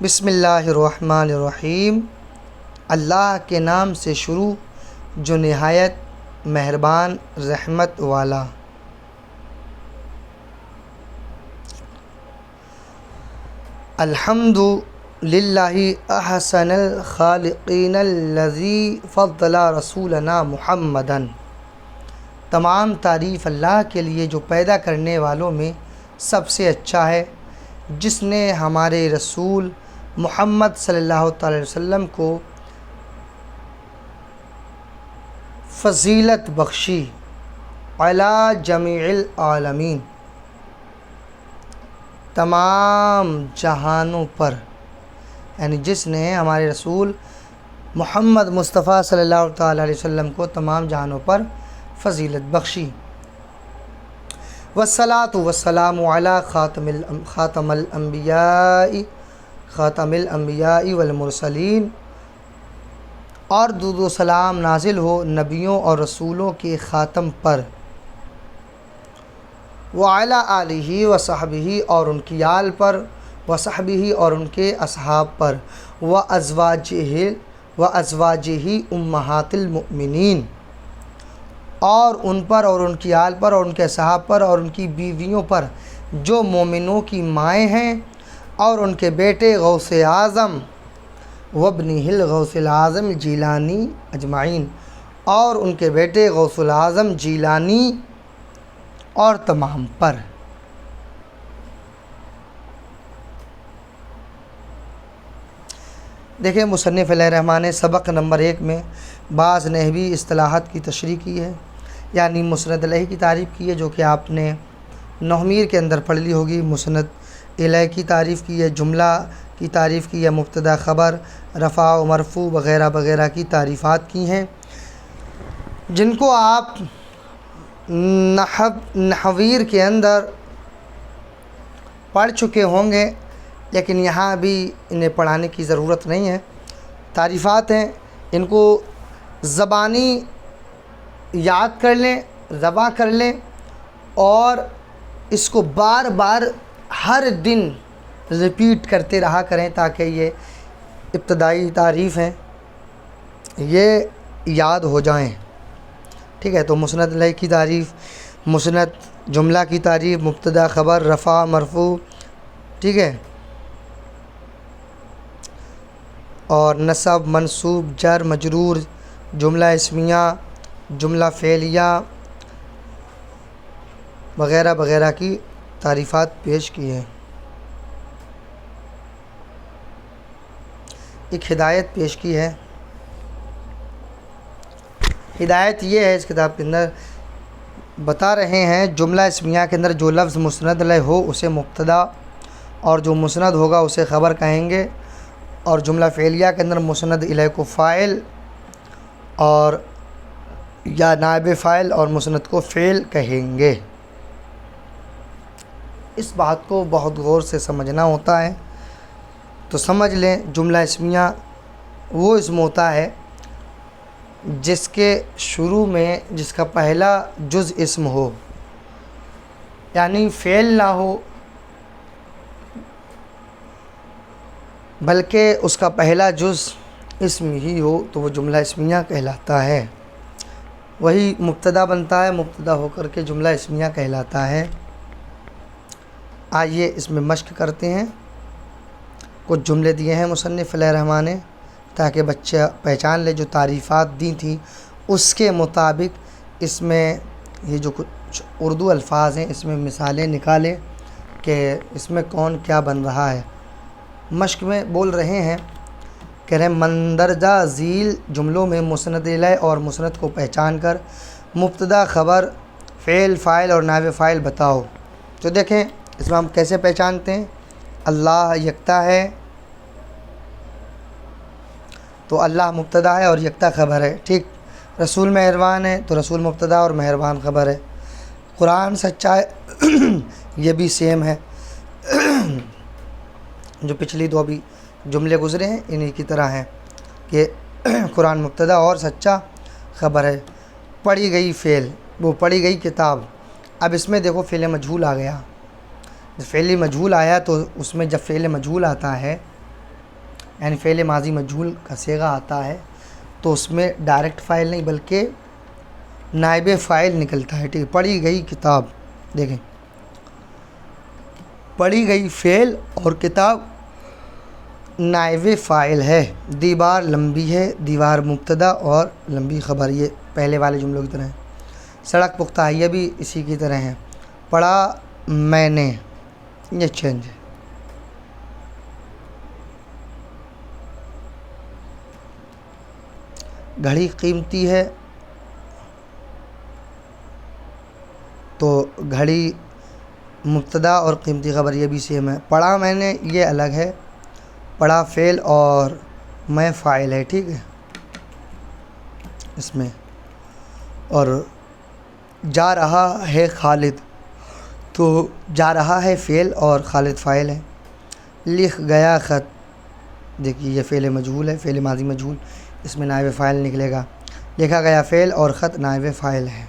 بسم اللہ الرحمن الرحیم، اللہ کے نام سے شروع جو نہایت مہربان رحمت والا۔ الحمد للہ احسن الخالقین الذی فضل رسولنا محمدً۔ تمام تعریف اللہ کے لیے جو پیدا کرنے والوں میں سب سے اچھا ہے، جس نے ہمارے رسول محمد صلی اللہ تعالی وسلم کو فضیلت بخشی علی جمیع العالمین، تمام جہانوں پر، یعنی جس نے ہمارے رسول محمد مصطفیٰ صلی اللہ تعالی علیہ وسلم کو تمام جہانوں پر فضیلت بخشی۔ والصلاۃ والسلام علی خاتم الانبیاء والمرسلین، اور درود و سلام نازل ہو نبیوں اور رسولوں کے خاتم پر، وعلی آلہ وصحبہ، اور ان کی آل پر، وصحبہ، اور ان کے اصحاب پر، وازواجہ امہات المؤمنین، اور ان پر اور ان کی آل پر اور ان کے اصحاب پر اور ان کی بیویوں پر جو مومنوں کی مائیں ہیں، اور ان کے بیٹے غوث اعظم وابنہ الغوث العظم جیلانی اجمعین، اور ان کے بیٹے غوث العظم جیلانی اور تمام پر۔ دیکھیں، مصنف علیہ الرحمٰن نے سبق نمبر 1 میں بعض نحوی اصطلاحات کی تشریح کی ہے، یعنی مسند علیہ کی تعریف کی ہے، جو کہ آپ نے نحومیر کے اندر پڑھ لی ہوگی۔ مسند علیہ کی تعریف کی ہے، جملہ کی تعریف کی ہے، مبتدا خبر، رفع و مرفوع وغیرہ وغیرہ کی تعریفات کی ہیں، جن کو آپ نحویر کے اندر پڑھ چکے ہوں گے، لیکن یہاں بھی انہیں پڑھانے کی ضرورت نہیں ہے۔ تعریفات ہیں، ان کو زبانی یاد کر لیں، ذبح کر لیں، اور اس کو بار بار ہر دن ریپیٹ کرتے رہا کریں، تاکہ یہ ابتدائی تعریف ہیں یہ یاد ہو جائیں۔ ٹھیک ہے، تو مسند علیہ کی تعریف، مسند جملہ کی تعریف، مبتدا خبر، رفع مرفوع، ٹھیک ہے، اور نصب منصوب جر مجرور، جملہ اسمیہ، جملہ فعلیہ وغیرہ وغیرہ کی تعریفات پیش کی ہیں۔ ایک ہدایت پیش کی ہے۔ ہدایت یہ ہے، اس کتاب کے اندر بتا رہے ہیں، جملہ اسمیہ کے اندر جو لفظ مسند علیہ ہو اسے مبتدا، اور جو مسند ہوگا اسے خبر کہیں گے، اور جملہ فعلیہ کے اندر مسند علیہ کو فاعل اور یا نائب فاعل، اور مسند کو فعل کہیں گے۔ اس بات کو بہت غور سے سمجھنا ہوتا ہے، تو سمجھ لیں، جملہ اسمیہ وہ اسم ہوتا ہے جس کے شروع میں جس کا پہلا جز اسم ہو، یعنی فعل نہ ہو بلکہ اس کا پہلا جز اسم ہی ہو، تو وہ جملہ اسمیہ کہلاتا ہے۔ وہی مبتدا بنتا ہے، مبتدا ہو کر کے جملہ اسمیہ کہلاتا ہے۔ آئیے اس میں مشق کرتے ہیں۔ کچھ جملے دیے ہیں مصنف علیہ الرحمٰن نے، تاکہ بچہ پہچان لے، جو تعریفات دی تھیں اس کے مطابق اس میں یہ جو کچھ اردو الفاظ ہیں اس میں مثالیں نکالے کہ اس میں کون کیا بن رہا ہے۔ مشق میں بول رہے ہیں، کہہ رہے ہیں مندرجہ ذیل جملوں میں مسند علیہ اور مسند کو پہچان کر مبتدا خبر فعل فاعل اور نائب فاعل بتاؤ۔ تو دیکھیں اس میں ہم کیسے پہچانتے ہیں۔ اللہ یکتا ہے تو اللہ مبتدا ہے اور یکتا خبر ہے، ٹھیک۔ رسول مہربان ہے تو رسول مبتدا اور مہربان خبر ہے۔ قرآن سچا ہے یہ بھی سیم ہے، جو پچھلی دو ابھی جملے گزرے ہیں انہی کی طرح ہیں کہ قرآن مبتدا اور سچا خبر ہے۔ پڑھی گئی فعل، وہ پڑھی گئی کتاب۔ اب اس میں دیکھو فعل مجہول آ گیا۔ فعل مجہول آیا تو اس میں جب فعل مجہول آتا ہے یعنی فعل ماضی مجہول کا صیغہ آتا ہے تو اس میں ڈائریکٹ فاعل نہیں بلکہ نائب فاعل نکلتا ہے، ٹھیک ہے۔ پڑھی گئی کتاب، دیکھیں پڑھی گئی فعل اور کتاب نائب فاعل ہے۔ دیوار لمبی ہے، دیوار مبتدا اور لمبی خبر، یہ پہلے والے جملوں کی طرح ہے۔ سڑک پختہ ہے، یہ بھی اسی کی طرح ہے۔ پڑھا میں نے، یہ چینج ہے۔ گھڑی قیمتی ہے تو گھڑی مبتدا اور قیمتی خبر، یہ بھی سیم ہے۔ پڑھا میں نے، یہ الگ ہے، پڑھا فعل اور میں فاعل ہے، ٹھیک ہے اس میں۔ اور جا رہا ہے خالد، تو جا رہا ہے فعل اور خالد فاعل ہے۔ لکھ گیا خط، دیکھیے یہ فعل مجہول ہے، فعل ماضی مجہول، اس میں نائب فاعل نکلے گا۔ لکھا گیا فعل اور خط نائب فاعل ہے،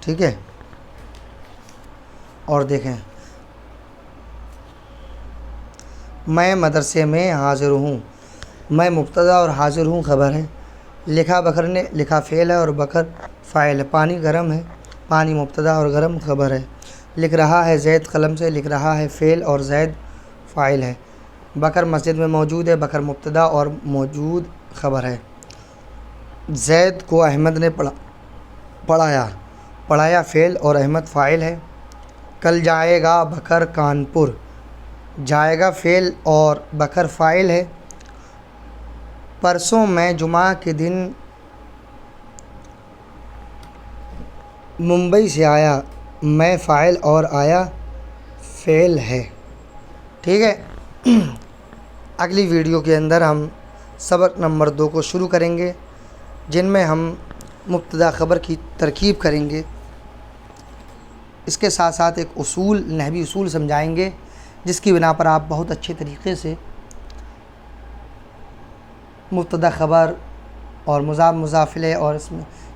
ٹھیک ہے۔ اور دیکھیں میں مدرسے میں حاضر ہوں، میں مبتدا اور حاضر ہوں خبر ہے۔ لکھا بکر نے، لکھا فعل ہے اور بکر فاعل ہے۔ پانی گرم ہے، پانی مبتدا اور گرم خبر ہے۔ لکھ رہا ہے زید قلم سے، لکھ رہا ہے فعل اور زید فاعل ہے۔ بکر مسجد میں موجود ہے، بکر مبتدا اور موجود خبر ہے۔ زید کو احمد نے پڑھایا، پڑھایا فعل اور احمد فاعل ہے۔ کل جائے گا بکر کانپور، جائے گا فعل اور بکر فاعل ہے۔ پرسوں میں جمعہ کے دن ممبئی سے آیا، میں فاعل اور آیا فعل ہے، ٹھیک ہے۔ اگلی ویڈیو کے اندر ہم سبق نمبر 2 کو شروع کریں گے، جن میں ہم مبتدا خبر کی ترکیب کریں گے۔ اس کے ساتھ ساتھ ایک اصول، نحوی اصول سمجھائیں گے، جس کی بنا پر آپ بہت اچھے طریقے سے مبتدا خبر اور مضاف مضاف الیہ اور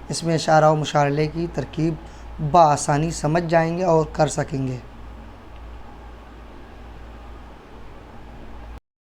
اس میں اشارہ و مشار الیہ کی ترکیب بآسانی سمجھ جائیں گے اور کر سکیں گے۔